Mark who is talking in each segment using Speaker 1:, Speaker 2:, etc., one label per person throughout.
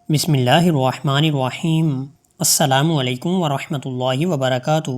Speaker 1: بسم اللہ الرحمن الرحیم۔ السلام علیکم ورحمۃ اللہ وبرکاتہ۔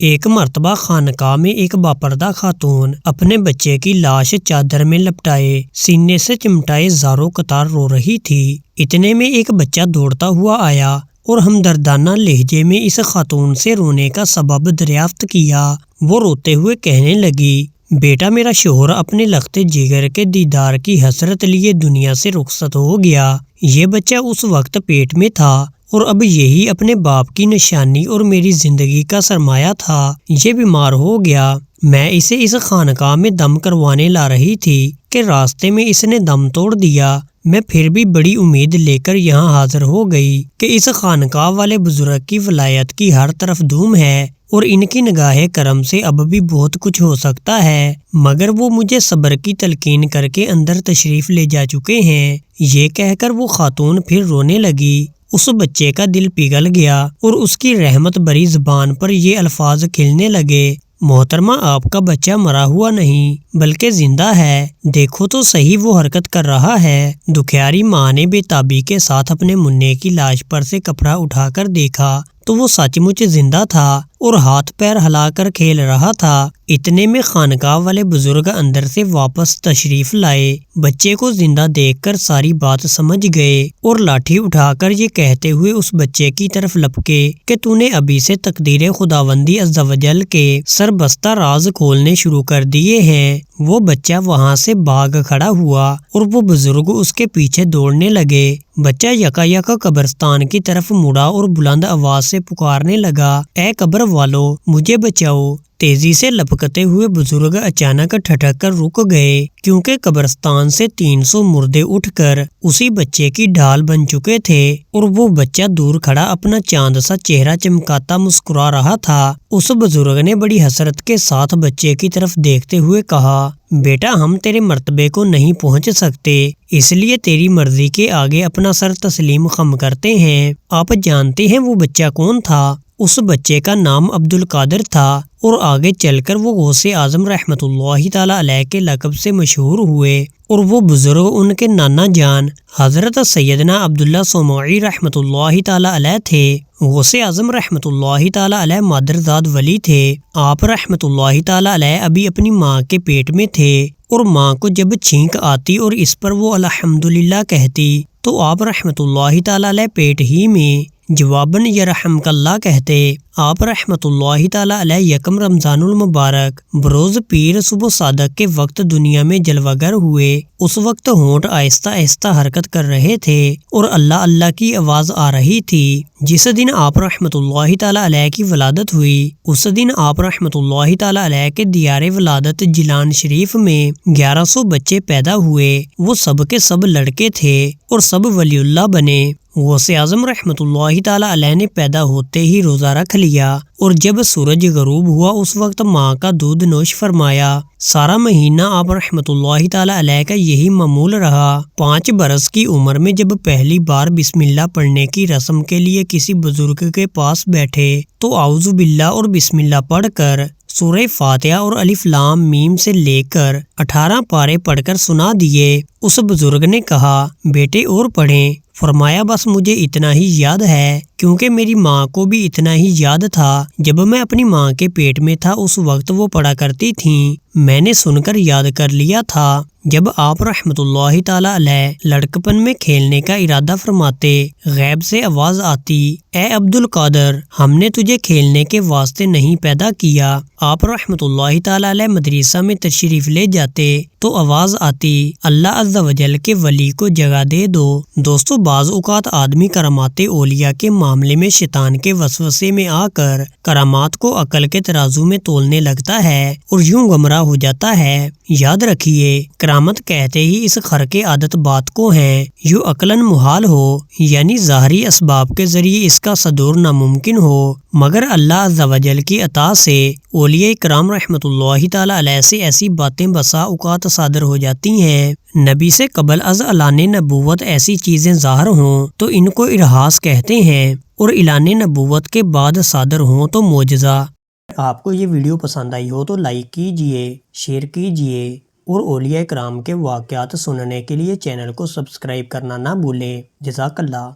Speaker 1: ایک مرتبہ خانقاہ میں ایک باپردہ خاتون اپنے بچے کی لاش چادر میں لپٹائے سینے سے چمٹائے زاروں قطار رو رہی تھی۔ اتنے میں ایک بچہ دوڑتا ہوا آیا اور ہمدردانہ لہجے میں اس خاتون سے رونے کا سبب دریافت کیا۔ وہ روتے ہوئے کہنے لگی، بیٹا میرا شوہر اپنے لخت جگر کے دیدار کی حسرت لیے دنیا سے رخصت ہو گیا۔ یہ بچہ اس وقت پیٹ میں تھا اور اب یہی اپنے باپ کی نشانی اور میری زندگی کا سرمایہ تھا۔ یہ بیمار ہو گیا۔ میں اسے اس خانقاہ میں دم کروانے لا رہی تھی کہ راستے میں اس نے دم توڑ دیا۔ میں پھر بھی بڑی امید لے کر یہاں حاضر ہو گئی کہ اس خانقاہ والے بزرگ کی ولایت کی ہر طرف دھوم ہے اور ان کی نگاہ کرم سے اب بھی بہت کچھ ہو سکتا ہے، مگر وہ مجھے صبر کی تلقین کر کے اندر تشریف لے جا چکے ہیں۔ یہ کہہ کر وہ خاتون پھر رونے لگی۔ اس بچے کا دل پگھل گیا اور اس کی رحمت بری زبان پر یہ الفاظ کھلنے لگے، محترمہ آپ کا بچہ مرا ہوا نہیں بلکہ زندہ ہے، دیکھو تو صحیح وہ حرکت کر رہا ہے۔ دکھیاری ماں نے بے تابی کے ساتھ اپنے منع کی لاش پر سے کپڑا اٹھا کر دیکھا تو وہ سچ مچ زندہ تھا اور ہاتھ پیر ہلا کر کھیل رہا تھا۔ اتنے میں خانقاہ والے بزرگ اندر سے واپس تشریف لائے۔ بچے کو زندہ دیکھ کر ساری بات سمجھ گئے اور لاٹھی اٹھا کر یہ کہتے ہوئے اس بچے کی طرف لپکے کہ تو نے ابھی سے تقدیر خداوندی عز و جل کے سربستہ راز کھولنے شروع کر دیے ہیں۔ وہ بچہ وہاں سے بھاگ کھڑا ہوا اور وہ بزرگ اس کے پیچھے دوڑنے لگے۔ بچہ یکا یکا قبرستان کی طرف مڑا اور بلند آواز سے پکارنے لگا، اے قبر والو مجھے بچاؤ۔ تیزی سے لپکتے ہوئے بزرگ اچانک ٹھٹک کر رک گئے کیونکہ قبرستان سے 300 مردے اٹھ کر اسی بچے کی ڈھال بن چکے تھے اور وہ بچہ دور کھڑا اپنا چاند سا چہرہ چمکاتا مسکرا رہا تھا۔ اس بزرگ نے بڑی حسرت کے ساتھ بچے کی طرف دیکھتے ہوئے کہا، بیٹا ہم تیرے مرتبے کو نہیں پہنچ سکتے، اس لیے تیری مرضی کے آگے اپنا سر تسلیم خم کرتے ہیں۔ آپ جانتے ہیں وہ بچہ کون تھا؟ اس بچے کا نام عبد القادر تھا اور آگے چل کر وہ غوث اعظم رحمۃ اللہ تعالی علیہ کے لقب سے مشہور ہوئے اور وہ بزرگ ان کے نانا جان حضرت سیدنا عبداللہ سومعی رحمۃ اللہ تعالی علیہ تھے۔ غوث اعظم رحمۃ اللہ تعالی علیہ مادرزاد ولی تھے۔ آپ رحمۃ اللہ تعالی علیہ ابھی اپنی ماں کے پیٹ میں تھے اور ماں کو جب چھینک آتی اور اس پر وہ الحمدللہ کہتی تو آپ رحمۃ اللہ تعالی علیہ پیٹ ہی میں جواباً یرحمک اللہ کہتے۔ آپ رحمۃ اللہ تعالی علیہ یکم رمضان المبارک بروز پیر صبح صادق کے وقت دنیا میں جلوہ گر ہوئے۔ اس وقت ہونٹ آہستہ آہستہ حرکت کر رہے تھے اور اللہ اللہ کی آواز آ رہی تھی۔ جس دن آپ رحمۃ اللہ تعالی علیہ کی ولادت ہوئی اس دن آپ رحمۃ اللہ تعالی علیہ کے دیار ولادت جیلان شریف میں 1100 بچے پیدا ہوئے۔ وہ سب کے سب لڑکے تھے اور سب ولی اللہ بنے۔ غوث اعظم رحمۃ اللہ تعالی علیہ نے پیدا ہوتے ہی روزہ رکھ لیا اور جب سورج غروب ہوا اس وقت ماں کا دودھ نوش فرمایا۔ سارا مہینہ آپ رحمۃ اللہ تعالی علیہ کا یہی معمول رہا۔ 5 برس کی عمر میں جب پہلی بار بسم اللہ پڑھنے کی رسم کے لیے کسی بزرگ کے پاس بیٹھے تو اعوذ باللہ اور بسم اللہ پڑھ کر سورہ فاتحہ اور الف لام میم سے لے کر 18 پارے پڑھ کر سنا دیے۔ اس بزرگ نے کہا، بیٹے اور پڑھیں؟ فرمایا، بس مجھے اتنا ہی یاد ہے کیونکہ میری ماں کو بھی اتنا ہی یاد تھا۔ جب میں اپنی ماں کے پیٹ میں تھا اس وقت وہ پڑھا کرتی تھیں، میں نے سن کر یاد کر لیا تھا۔ جب آپ رحمۃ اللہ تعالی علیہ لڑکپن میں کھیلنے کا ارادہ فرماتے غیب سے آواز آتی، اے عبد القادر ہم نے تجھے کھیلنے کے واسطے نہیں پیدا کیا۔ آپ رحمۃ اللہ تعالی علیہ مدرسہ میں تشریف لے جاتے تو آواز آتی، اللہ عز و جل کے ولی کو جگہ دے دو۔ دوستو بعض اوقات آدمی کرامات اولیاء کے معاملے میں شیطان کے وسوسے میں آ کر کرامات کو عقل کے ترازو میں تولنے لگتا ہے اور یوں گمراہ ہو جاتا ہے۔ یاد رکھیے کرامت کہتے ہی اس خرق عادت بات کو ہیں جو عقلاً محال ہو، یعنی ظاہری اسباب کے ذریعے اس کا صدور ناممکن ہو، مگر اللہ عز و جل کی عطا سے اولیاء کرام رحمۃ اللہ تعالی علیہ سے ایسی باتیں بسا اوقات صادر ہو جاتی ہیں۔ نبی سے قبل از اعلان نبوت ایسی چیزیں ظاہر ہوں تو ان کو ارہاس کہتے ہیں اور اعلان نبوت کے بعد صادر ہوں تو معجزہ۔ آپ کو یہ ویڈیو پسند آئی ہو تو لائک کیجئے، شیئر کیجئے اور اولیاء کرام کے واقعات سننے کے لیے چینل کو سبسکرائب کرنا نہ بھولیں۔ جزاک اللہ۔